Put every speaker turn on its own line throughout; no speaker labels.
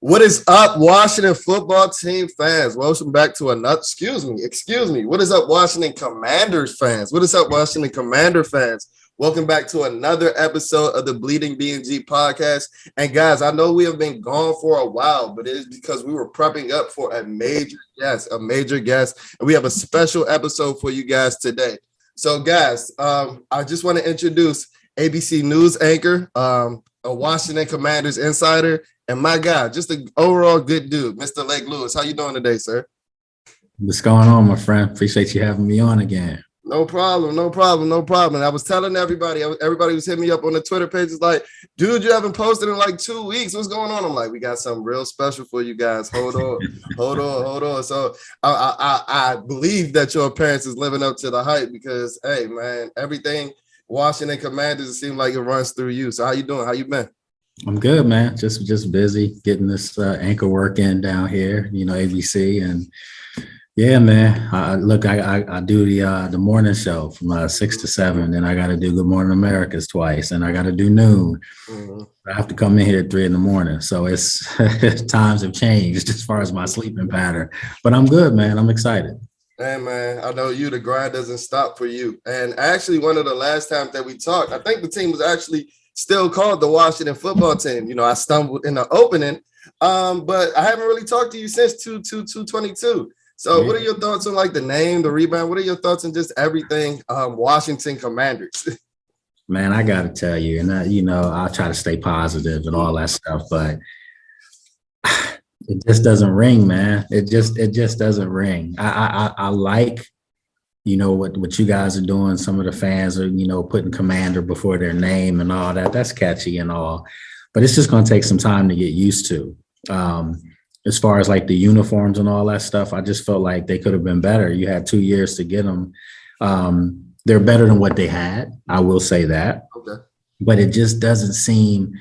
What is up, Washington football team fans? Welcome back to another, excuse me. What is up, Washington Commanders fans? What is up, Washington Commander fans? Welcome back to another episode of the Bleeding BnG podcast. And guys, I know we have been gone for a while, but it is because we were prepping up for a major guest. And we have a special episode for you guys today. So guys, I just want to introduce ABC News anchor, a Washington Commanders insider, and my guy, just an overall good dude, Mr. Lake Lewis. How you doing today, sir?
What's going on, my friend? Appreciate you having me on again.
No problem. I was telling everybody was hitting me up on the Twitter pages like, dude, you haven't posted in like 2 weeks. What's going on? I'm like, we got something real special for you guys. Hold on. So I believe that your appearance is living up to the hype because, hey, man, everything Washington Commanders, it seems like it runs through you. So how you doing? How you been?
I'm good, man. Just busy getting this anchor work in down here, ABC. And yeah, man, I do the morning show from 6 to 7. Then I got to do Good Morning Americas twice. And I got to do noon. Mm-hmm. I have to come in here at 3 a.m. So it's times have changed as far as my sleeping pattern. But I'm good, man. I'm excited.
Hey, man, I know the grind doesn't stop for you. And actually, one of the last times that we talked, I think the team was actually still called the Washington football team. I stumbled in the opening, but I haven't really talked to you since 2/22. So What are your thoughts on like the name, the rebrand? What are your thoughts on just everything Washington Commanders?
Man, I got to tell you, and I'll try to stay positive and all that stuff, but it just doesn't ring, man. It just doesn't ring. I like what you guys are doing. Some of the fans are, putting Commander before their name and all that. That's catchy and all, but it's just going to take some time to get used to. As far as like the uniforms and all that stuff, I just felt like they could have been better. You had 2 years to get them. They're better than what they had. I will say that. Okay. But it just doesn't seem,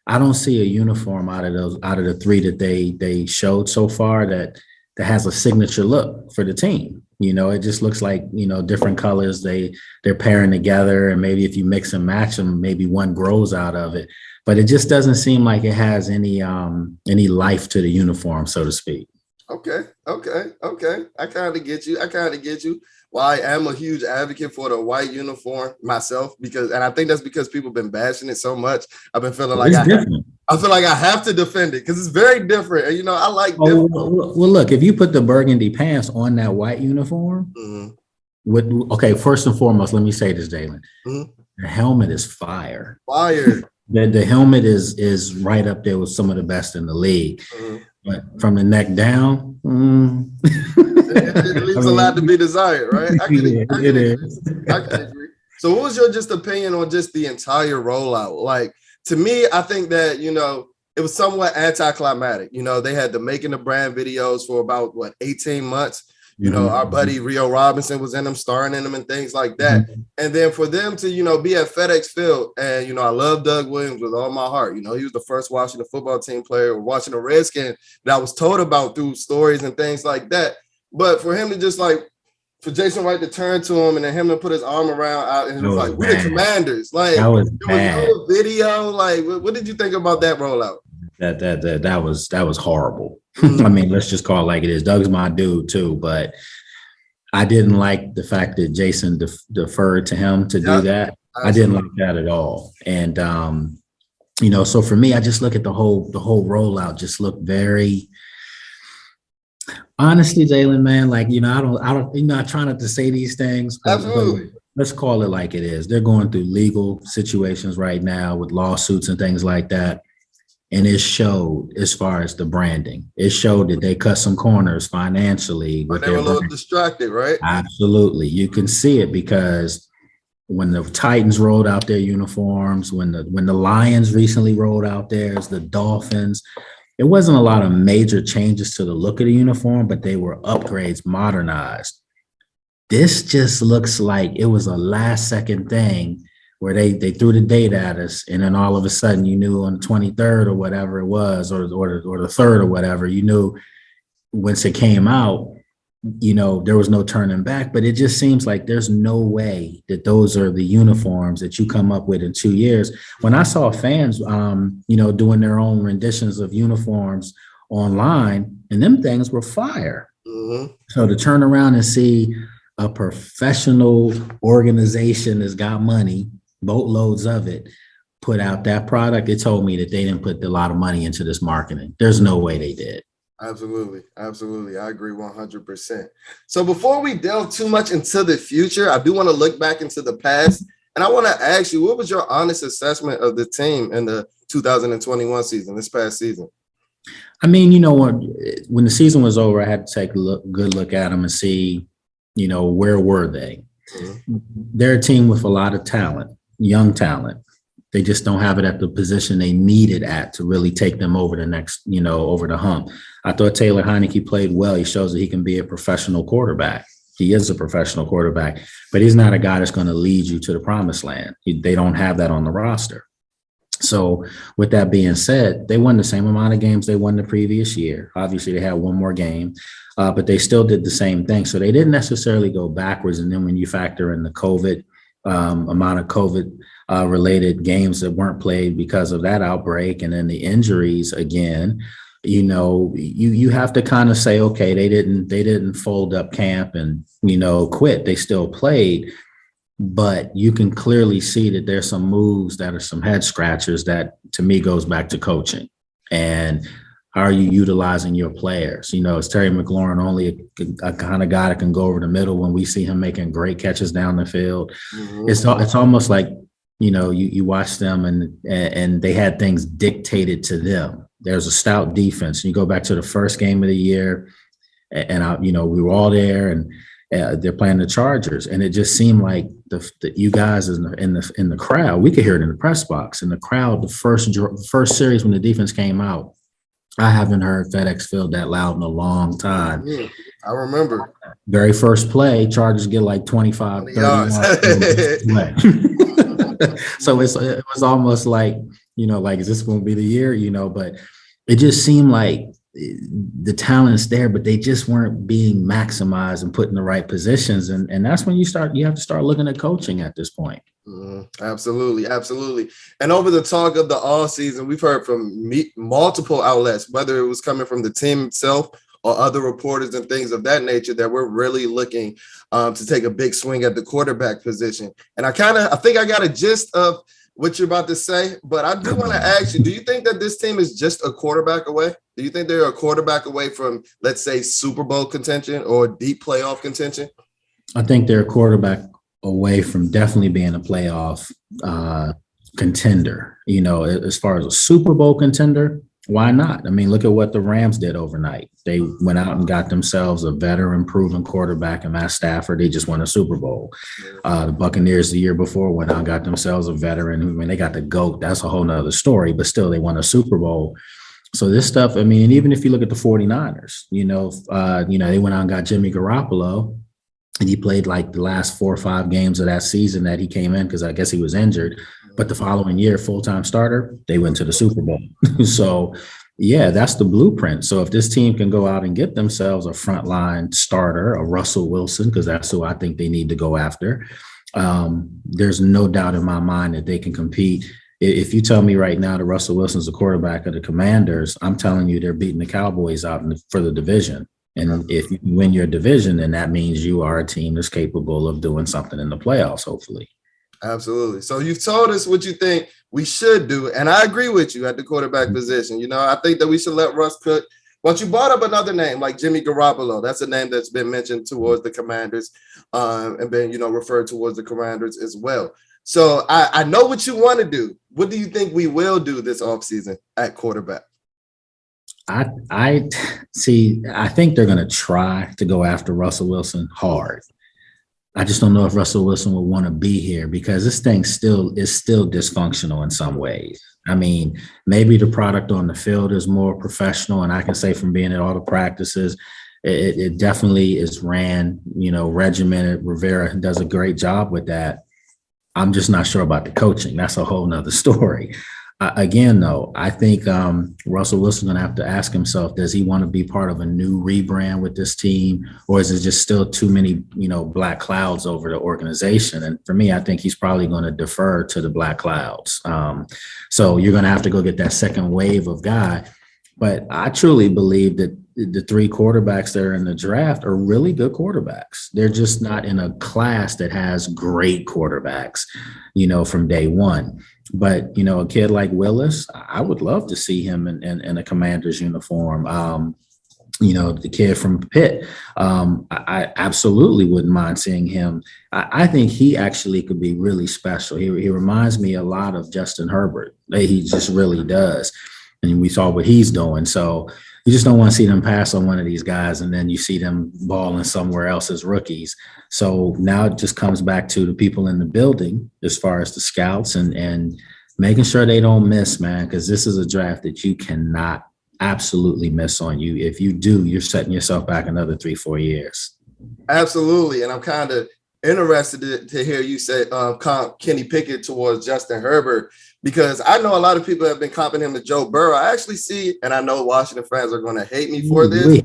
I don't see a uniform out of the three that they showed so far that has a signature look for the team. It just looks like, different colors they're pairing together, and maybe if you mix and match them, maybe one grows out of it. But it just doesn't seem like it has any life to the uniform, so to speak.
Okay. I kind of get you. Well, I am a huge advocate for the white uniform myself and I think that's because people have been bashing it so much. I've been feeling like I feel like I have to defend it because it's very different. And, I like different.
Well, look, if you put the burgundy pants on that white uniform, mm-hmm. First and foremost, let me say this, Jalen. Mm-hmm. The helmet is fire. The helmet is right up there with some of the best in the league. Mm-hmm. But from the neck down,
it leaves a lot to be desired, right? I can agree. So what was your just opinion on just the entire rollout? Like, to me, I think that, it was somewhat anticlimactic. They had the Making the Brand videos for about, 18 months. Our buddy Rio Robinson was in them, starring in them and things like that. Mm-hmm. And then for them to, be at FedEx Field, and, I love Doug Williams with all my heart. He was the first Washington football team player or Washington Redskin that I was told about through stories and things like that. But for him to just for Jason Wright to turn to him and then him to put his arm around out and he was like, we're the Commanders. Like,
that was
no video. Like, what did you think about that rollout?
That was horrible. I mean, let's just call it like it is. Doug's my dude too, but I didn't like the fact that Jason deferred to him to do that. Absolutely. I didn't like that at all. And so for me, I just look at the whole rollout just looked very. Honestly, Jalen, man, like, I don't, I try not to say these things.
Absolutely.
Let's call it like it is. They're going through legal situations right now with lawsuits and things like that. And it showed as far as the branding. It showed that they cut some corners financially.
But they were a little distracted, right?
Absolutely. You can see it because when the Titans rolled out their uniforms, when the Lions recently rolled out theirs, the Dolphins, it wasn't a lot of major changes to the look of the uniform, but they were upgrades, modernized. This just looks like it was a last second thing where they threw the date at us, and then all of a sudden you knew on the 23rd or whatever it was, or the 3rd or whatever, you knew once it came out, there was no turning back. But it just seems like there's no way that those are the uniforms that you come up with in 2 years. When I saw fans, doing their own renditions of uniforms online, and them things were fire.
Mm-hmm.
So to turn around and see a professional organization that's got money, boatloads of it, put out that product, it told me that they didn't put a lot of money into this marketing. There's no way they did.
Absolutely. Absolutely. I agree 100%. So before we delve too much into the future, I do want to look back into the past. And I want to ask you, what was your honest assessment of the team in the 2021 season, this past season?
I mean, when the season was over, I had to take a good look at them and see, where were they? Mm-hmm. They're a team with a lot of talent, young talent. They just don't have it at the position they need it at to really take them over the next, over the hump. I thought Taylor Heineke played well. He shows that he can be a professional quarterback. He is a professional quarterback, but he's not a guy that's going to lead you to the promised land. They don't have that on the roster. So with that being said, they won the same amount of games they won the previous year. Obviously, they had one more game, but they still did the same thing. So they didn't necessarily go backwards. And then when you factor in the COVID, amount of COVID related games that weren't played because of that outbreak, and then the injuries again, you have to kind of say, okay, they didn't fold up camp and, quit. They still played. But you can clearly see that there's some moves that are some head scratchers that, to me, goes back to coaching. And how are you utilizing your players? Is Terry McLaurin only a kind of guy that can go over the middle when we see him making great catches down the field? Mm-hmm. It's almost like, you watch them and they had things dictated to them. There's a stout defense. You go back to the first game of the year, and we were all there, and they're playing the Chargers, and it just seemed like you guys in the crowd, we could hear it in the press box. In the crowd, the first series when the defense came out, I haven't heard FedEx Field that loud in a long time.
Yeah, I remember.
Very first play, Chargers get like 25, 30 yards. So it was almost like, is this going to be the year? But it just seemed like the talent's there, but they just weren't being maximized and put in the right positions. And that's when you have to start looking at coaching at this point.
Absolutely. Absolutely. And over the talk of the all season, we've heard from multiple outlets, whether it was coming from the team itself or other reporters and things of that nature, that we're really looking to take a big swing at the quarterback position. And I think I got a gist of what you're about to say, but I do want to ask you, do you think that this team is just a quarterback away? Do you think they're a quarterback away from, let's say, Super Bowl contention or deep playoff contention?
I think they're a quarterback away from definitely being a playoff contender. As far as a Super Bowl contender, why not? I mean, look at what the Rams did overnight. They went out and got themselves a veteran proven quarterback in Matt Stafford. They just won a Super Bowl. The Buccaneers the year before went out and got themselves a veteran. I mean, they got the GOAT. That's a whole nother story, but still they won a Super Bowl. So this stuff, I mean, even if you look at the 49ers, they went out and got Jimmy Garoppolo, and he played like the last 4 or 5 games of that season that he came in because I guess he was injured. But the following year, full-time starter, they went to the Super Bowl. So, yeah, that's the blueprint. So if this team can go out and get themselves a frontline starter, a Russell Wilson, because that's who I think they need to go after, there's no doubt in my mind that they can compete. If you tell me right now that Russell Wilson's the quarterback of the Commanders, I'm telling you they're beating the Cowboys out for the division. And if you win your division, then that means you are a team that's capable of doing something in the playoffs, hopefully.
Absolutely. So you've told us what you think we should do, and I agree with you at the quarterback position. I think that we should let Russ cook. Once you brought up another name like Jimmy Garoppolo, that's a name that's been mentioned towards the Commanders and been, referred towards the Commanders as well. So I know what you want to do. What do you think we will do this offseason at quarterback?
I think they're going to try to go after Russell Wilson hard. I just don't know if Russell Wilson will want to be here because this thing is still dysfunctional in some ways. I mean, maybe the product on the field is more professional, and I can say from being at all the practices, it definitely is ran, regimented. Rivera does a great job with that. I'm just not sure about the coaching. That's a whole nother story. Again, though, I think Russell Wilson's going to have to ask himself, does he want to be part of a new rebrand with this team, or is it just still too many, black clouds over the organization? And for me, I think he's probably going to defer to the black clouds. So you're going to have to go get that second wave of guy. But I truly believe that the three quarterbacks that are in the draft are really good quarterbacks. They're just not in a class that has great quarterbacks, from day one. But, a kid like Willis, I would love to see him in a Commander's uniform. The kid from Pitt, I absolutely wouldn't mind seeing him. I think he actually could be really special. He reminds me a lot of Justin Herbert. He just really does. And we saw what he's doing. So you just don't want to see them pass on one of these guys and then you see them balling somewhere else as rookies. So now it just comes back to the people in the building as far as the scouts and making sure they don't miss, man, because this is a draft that you cannot absolutely miss on. You. If you do, you're setting yourself back another 3-4 years.
Absolutely. And I'm kind of interested to hear you say comp Kenny Pickett towards Justin Herbert, because I know a lot of people have been comping him to Joe Burrow. I actually see, and I know Washington fans are going to hate me for this,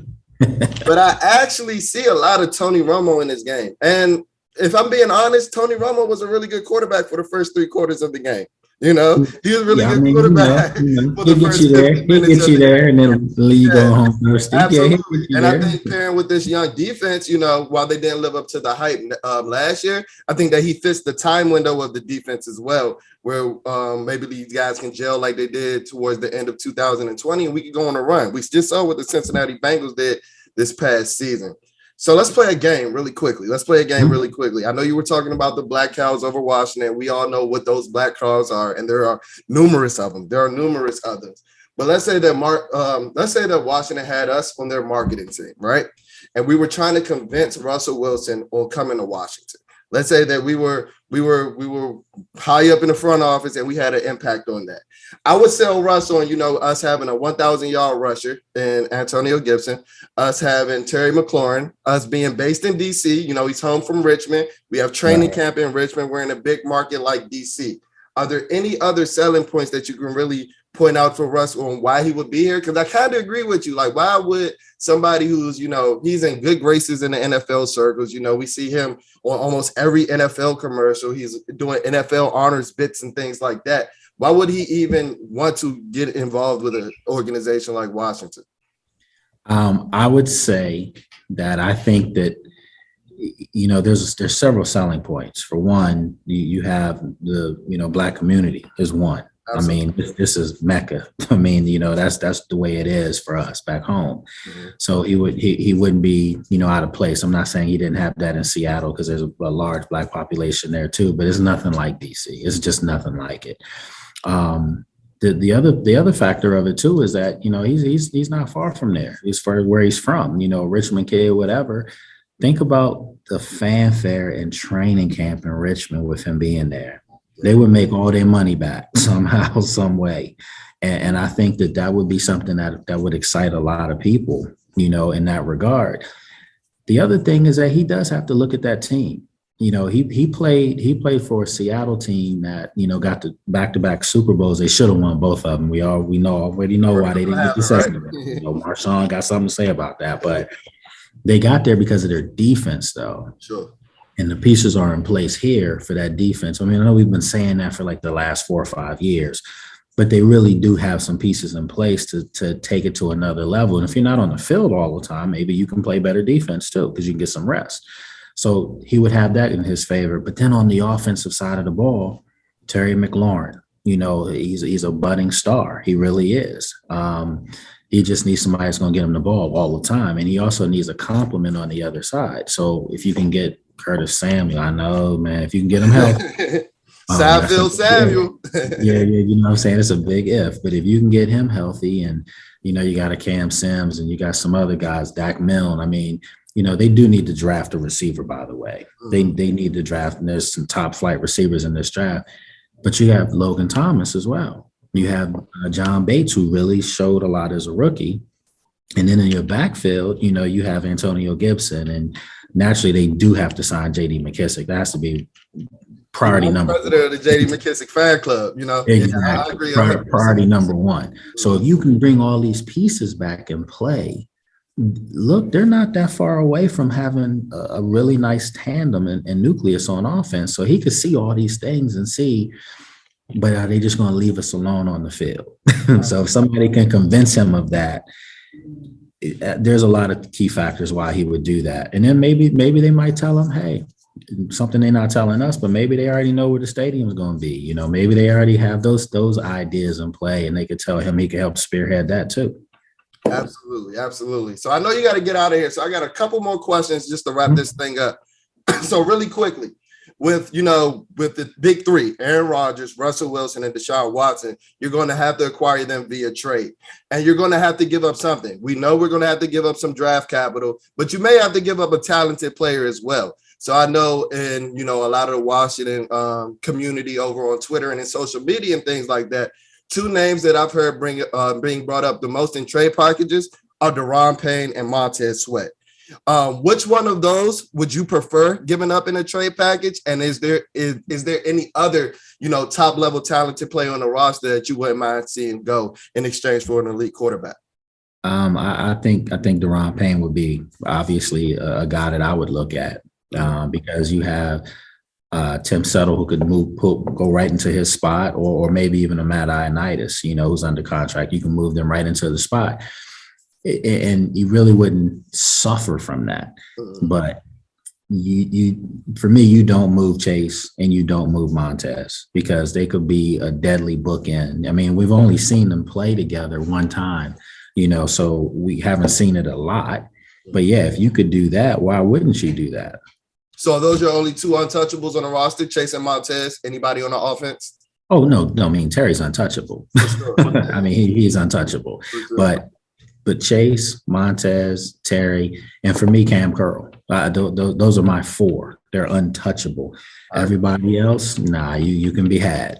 but I actually see a lot of Tony Romo in this game. And if I'm being honest, Tony Romo was a really good quarterback for the first 3 quarters of the game. He was a really good quarterback.
He'll get you there. He'll get you there, and then leave go home first.
Absolutely. And I think pairing with this young defense, while they didn't live up to the hype last year, I think that he fits the time window of the defense as well, where maybe these guys can gel like they did towards the end of 2020, and we can go on a run. We just saw what the Cincinnati Bengals did this past season. So let's play a game really quickly. I know you were talking about the Black Cows over Washington. We all know what those Black Cows are, and there are numerous of them. There are numerous others. But let's say that Washington had us on their marketing team, right? And we were trying to convince Russell Wilson on coming to Washington. Let's say that we were high up in the front office and we had an impact on that. I would sell Russ on, us having a 1,000-yard rusher in Antonio Gibson, us having Terry McLaurin, us being based in D.C. He's home from Richmond. We have training camp in Richmond. We're in a big market like D.C. Are there any other selling points that you can really point out for Russ on why he would be here? Because I kind of agree with you. Like, why would somebody who's, he's in good graces in the NFL circles. We see him on almost every NFL commercial. He's doing NFL honors bits and things like that. Why would he even want to get involved with an organization like Washington?
I would say that I think that, there's several selling points. For one, you have the, Black community is one. Absolutely. I mean, this is Mecca. I mean, that's the way it is for us back home. Mm-hmm. So he wouldn't be, out of place. I'm not saying he didn't have that in Seattle because there's a large Black population there too, but it's nothing like DC. It's just nothing like it. The other factor of it too is that, he's not far from there. He's far where he's from, Richmond kid, whatever. Think about the fanfare and training camp in Richmond with him being there. They would make all their money back somehow, some way. And I think that would be something that would excite a lot of people, in that regard. The other thing is that he does have to look at that team. He played for a Seattle team that, got the back-to-back Super Bowls. They should have won both of them. We already know why they didn't get the second one. Marshawn got something to say about that, but they got there because of their defense, though.
Sure.
And the pieces are in place here for that defense. I mean, I know we've been saying that for like the last 4 or 5 years, but they really do have some pieces in place to take it to another level. And if you're not on the field all the time, maybe you can play better defense too, because you can get some rest. So he would have that in his favor. But then on the offensive side of the ball, Terry McLaurin, he's a budding star. He really is. He just needs somebody that's going to get him the ball all the time. And he also needs a complement on the other side. So if you can get Curtis Samuel, I know, man, if you can get him help.
Samuel.
Yeah, you know what I'm saying? It's a big if. But if you can get him healthy and, you got a Cam Sims and you got some other guys, Dak Milne, I mean, they do need to draft a receiver, by the way. They need to draft, and there's some top flight receivers in this draft. But you have Logan Thomas as well. You have John Bates, who really showed a lot as a rookie. And then in your backfield, you have Antonio Gibson. And naturally, they do have to sign J.D. McKissick. That has to be priority number one.
President of the J.D. McKissick fan club, Exactly.
Yeah, I agree. Priority number one. So if you can bring all these pieces back and play, look, they're not that far away from having a really nice tandem and nucleus on offense. So he could see all these things and see, but are they just going to leave us alone on the field? So if somebody can convince him of that, there's a lot of key factors why he would do that. And then maybe they might tell him, hey, something they're not telling us, but maybe they already know where the stadium's going to be. You know, maybe they already have those ideas in play, and they could tell him he could help spearhead that too.
Absolutely, absolutely. So I know you got to get out of here. So I got a couple more questions just to wrap this thing up. So really quickly, with the big three, Aaron Rodgers, Russell Wilson, and Deshaun Watson, you're going to have to acquire them via trade. And you're going to have to give up something. We know we're going to have to give up some draft capital, but you may have to give up a talented player as well. So I know in, a lot of the Washington community over on Twitter and in social media and things like that, two names that I've heard being brought up the most in trade packages are Daron Payne and Montez Sweat. Which one of those would you prefer giving up in a trade package? And is there any other, top level talented player on the roster that you wouldn't mind seeing go in exchange for an elite quarterback?
I think Daron Payne would be obviously a guy that I would look at because you have Tim Settle who could go right into his spot, or maybe even a Matt Ioannidis, who's under contract. You can move them right into the spot. And you really wouldn't suffer from that. But for me, you don't move Chase and you don't move Montez because they could be a deadly bookend. I mean, we've only seen them play together one time, so we haven't seen it a lot. But yeah, if you could do that, why wouldn't you do that?
So are those your only two untouchables on the roster, Chase and Montez? Anybody on the offense?
Oh, no. I mean, Terry's untouchable. Sure. I mean, he's untouchable. Sure. But Chase, Montez, Terry, and for me, Cam Curl. Those are my four. They're untouchable. Everybody else, nah, you can be had.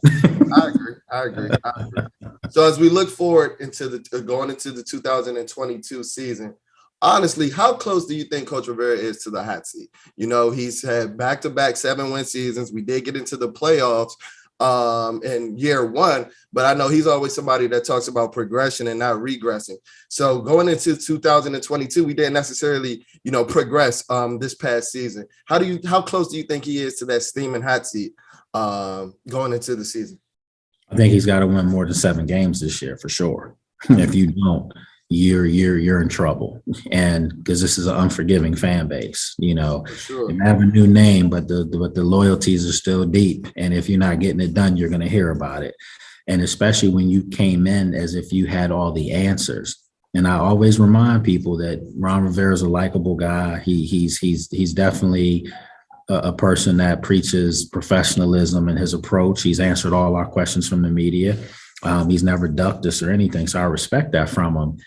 I agree. So as we look forward going into the 2022 season, honestly, how close do you think Coach Rivera is to the hot seat? He's had back-to-back 7-win seasons. We did get into the playoffs in year one, but I know he's always somebody that talks about progression and not regressing. So going into 2022, we didn't necessarily, progress this past season. How close do you think he is to that steaming hot seat going into the season?
I think he's got to win more than 7 games this year for sure. If you don't, you're in trouble. And because this is an unforgiving fan base, sure. You have a new name, but the loyalties are still deep. And if you're not getting it done, you're going to hear about it. And especially when you came in as if you had all the answers. And I always remind people that Ron Rivera is a likable guy. He's definitely a person that preaches professionalism in his approach. He's answered all our questions from the media. He's never ducked us or anything. So I respect that from him.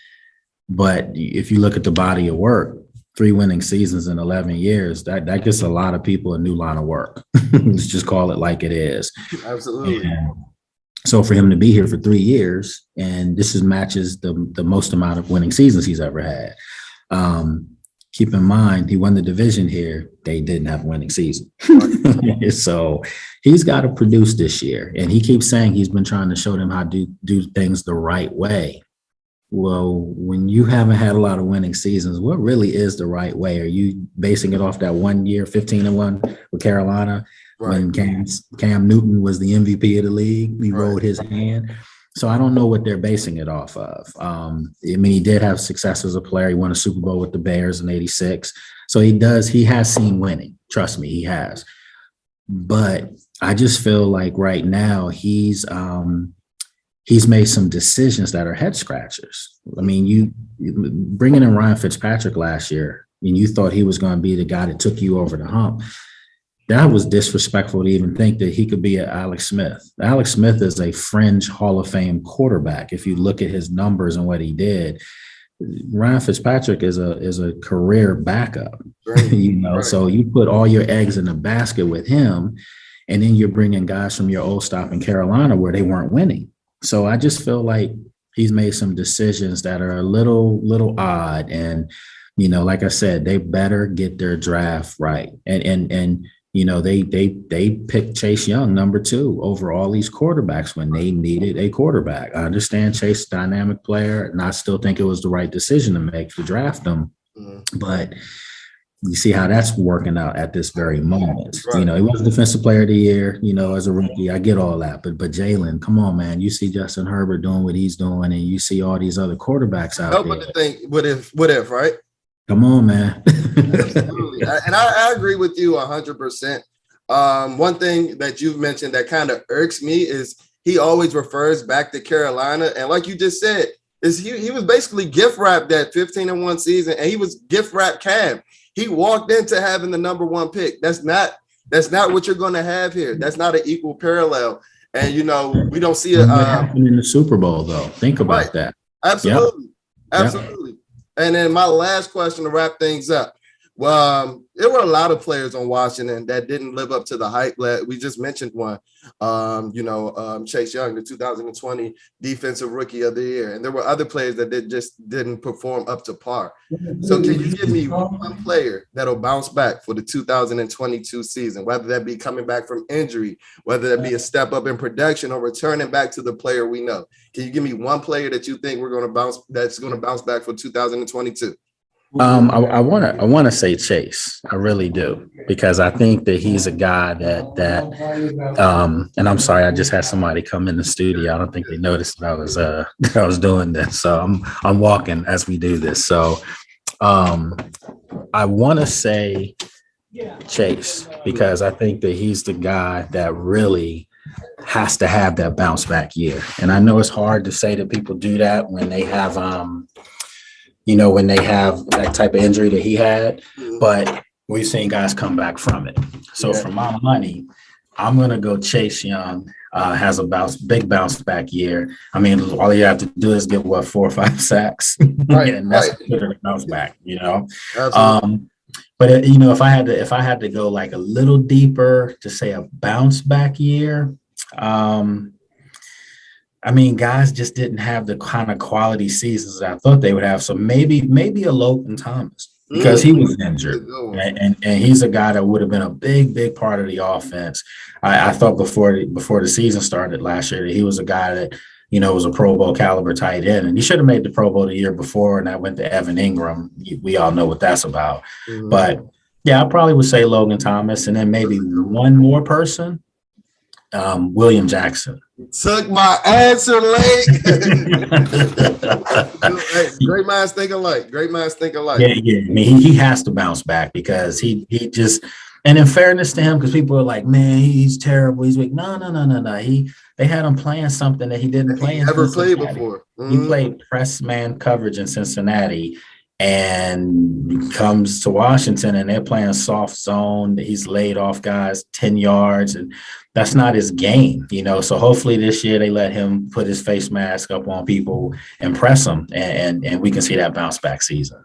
But if you look at the body of work, 3 winning seasons in 11 years, that gets a lot of people a new line of work. Let's just call it like it is.
Absolutely.
And so for him to be here for 3 years, and this matches the most amount of winning seasons he's ever had. Keep in mind, he won the division here. They didn't have a winning season. So he's got to produce this year. And he keeps saying he's been trying to show them how to do things the right way. Well, when you haven't had a lot of winning seasons, what really is the right way? Are you basing it off that 1 year, 15-1 with Carolina, right, when Cam Newton was the MVP of the league? He rode his hand. So I don't know what they're basing it off of. I mean, he did have success as a player. He won a Super Bowl with the Bears in '86. So he has seen winning. Trust me, he has. But I just feel like right now he's made some decisions that are head scratchers. I mean, you bringing in Ryan Fitzpatrick last year, and you thought he was going to be the guy that took you over the hump. That was disrespectful to even think that he could be an Alex Smith. Alex Smith is a fringe Hall of Fame quarterback. If you look at his numbers and what he did, Ryan Fitzpatrick is a career backup. Right. So you put all your eggs in a basket with him, and then you're bringing guys from your old stop in Carolina where they weren't winning. So I just feel like he's made some decisions that are a little odd. And, like I said, they better get their draft right. And they picked Chase Young, number 2, over all these quarterbacks when they needed a quarterback. I understand Chase is a dynamic player, and I still think it was the right decision to make to draft him. Mm-hmm. But you see how that's working out at this very moment.
Right.
You know, he was defensive player of the year, you know, as a rookie. I get all that. But Jalen, come on, man. You see Justin Herbert doing what he's doing, and you see all these other quarterbacks out
Help
there.
to think, what if, right?
Come on, man.
Absolutely. And I agree with you 100%. One thing that you've mentioned that kind of irks me is he always refers back to Carolina. And like you just said, is he was basically gift wrapped that 15-1 season, and he was gift wrapped Cam. He walked into having the number one pick. That's not what you're going to have here. That's not an equal parallel. And, you know, we don't see it.
Happened in the Super Bowl, though. Think about that.
Absolutely.
Yep.
Absolutely. Yep. And then my last question to wrap things up. Well, there were a lot of players on Washington that didn't live up to the hype. We just mentioned one, Chase Young, the 2020 Defensive Rookie of the Year. And there were other players that just didn't perform up to par. So can you give me one player that'll bounce back for the 2022 season, whether that be coming back from injury, whether that be a step up in production or returning back to the player we know? Can you give me one player that you think that's going to bounce back for 2022?
I want to say Chase. I really do, because I think that he's a guy that and I'm sorry, I just had somebody come in the studio. I don't think they noticed that I was doing this. So I'm walking as we do this. So I want to say Chase, because I think that he's the guy that really has to have that bounce back year. And I know it's hard to say that people do that when they have when they have that type of injury that he had, but we've seen guys come back from it. So for my money, I'm going to go Chase Young. Has a big bounce back year. I mean, all you have to do is get 4 or 5 sacks, and that's a bounce back, you know. But if I had to go like a little deeper to say a bounce back year, I mean, guys just didn't have the kind of quality seasons that I thought they would have. So maybe a Logan Thomas, because he was injured, and he's a guy that would have been a big part of the offense. I thought before the season started last year that he was a guy that, was a Pro Bowl caliber tight end, and he should have made the Pro Bowl the year before. And I went to Evan Ingram. We all know what that's about. But yeah, I probably would say Logan Thomas, and then maybe one more person. William Jackson.
Took my answer late. Great minds think alike. Great minds think alike.
Yeah. I mean, he has to bounce back, because he just, and in fairness to him, because people are like, man, he's terrible. He's weak. No. They had him playing something that he didn't play.
He never played before.
He played press man coverage in Cincinnati, and comes to Washington and they're playing soft zone. He's laid off guys 10 yards, and that's not his game, So hopefully this year they let him put his face mask up on people and press them, and we can see that bounce back season.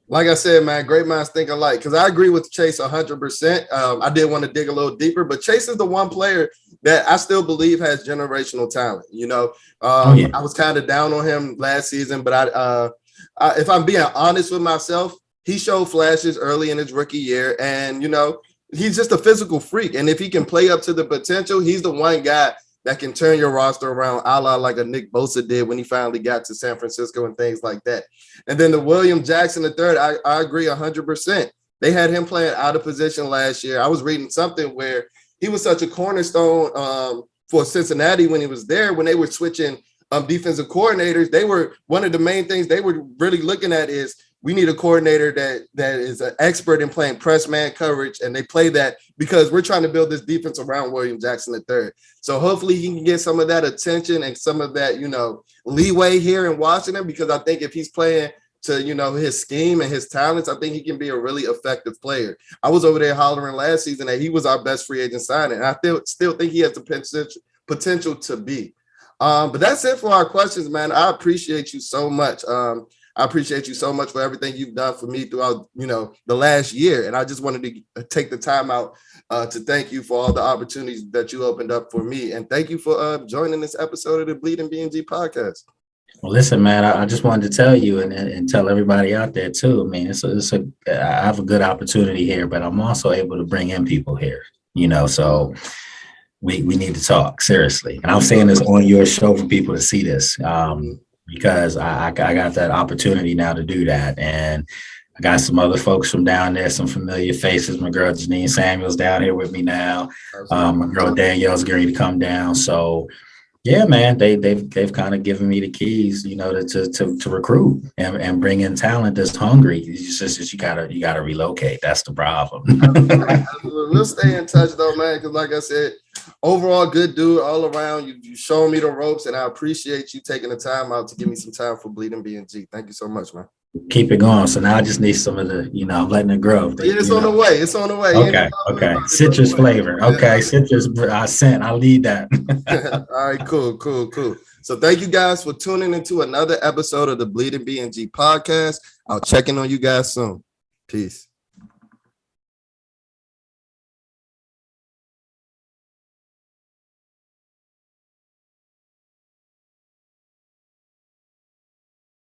Like I said, man, great minds think alike, because I agree with Chase 100%. I did want to dig a little deeper, but Chase is the one player that I still believe has generational talent. I was kind of down on him last season, but if I'm being honest with myself, he showed flashes early in his rookie year, and, he's just a physical freak. And if he can play up to the potential, he's the one guy that can turn your roster around, a la like a Nick Bosa did when he finally got to San Francisco and things like that. And then the William Jackson III, I agree 100%. They had him playing out of position last year. I was reading something where he was such a cornerstone for Cincinnati when he was there, when they were switching defensive coordinators. They were, one of the main things they were really looking at is, we need a coordinator that is an expert in playing press man coverage, and they play that because we're trying to build this defense around William Jackson III. So hopefully he can get some of that attention and some of that, leeway here in Washington, because I think if he's playing to, his scheme and his talents, I think he can be a really effective player. I was over there hollering last season that he was our best free agent signing, and I still think he has the potential to be. But that's it for our questions, man. I appreciate you so much. I appreciate you so much for everything you've done for me throughout, the last year. And I just wanted to take the time out to thank you for all the opportunities that you opened up for me. And thank you for joining this episode of the Bleeding BnG podcast.
Well, listen, man, I just wanted to tell you and tell everybody out there too. I mean, I have a good opportunity here, but I'm also able to bring in people here, so we need to talk seriously. And I'm saying this on your show for people to see this. Because I got that opportunity now to do that. And, I got some other folks from down there, some familiar faces. My girl Janine Samuel's down here with me now. My girl Danielle's getting ready to come down. So yeah, man, they've kind of given me the keys, you know, to recruit and bring in talent that's hungry. It's just you gotta relocate. That's the problem.
We'll stay in touch though, man. Because like I said, overall good dude all around. You showing me the ropes, and I appreciate you taking the time out to give me some time for Bleeding BnG. Thank you so much, man.
Keep it going. So now I just need some of the, I'm letting it grow.
Yeah, it's on the way. It's on the way.
Okay. Citrus flavor. Okay. Citrus scent. I'll lead that.
All right, cool. So thank you guys for tuning into another episode of the Bleeding BnG podcast. I'll check in on you guys soon. Peace.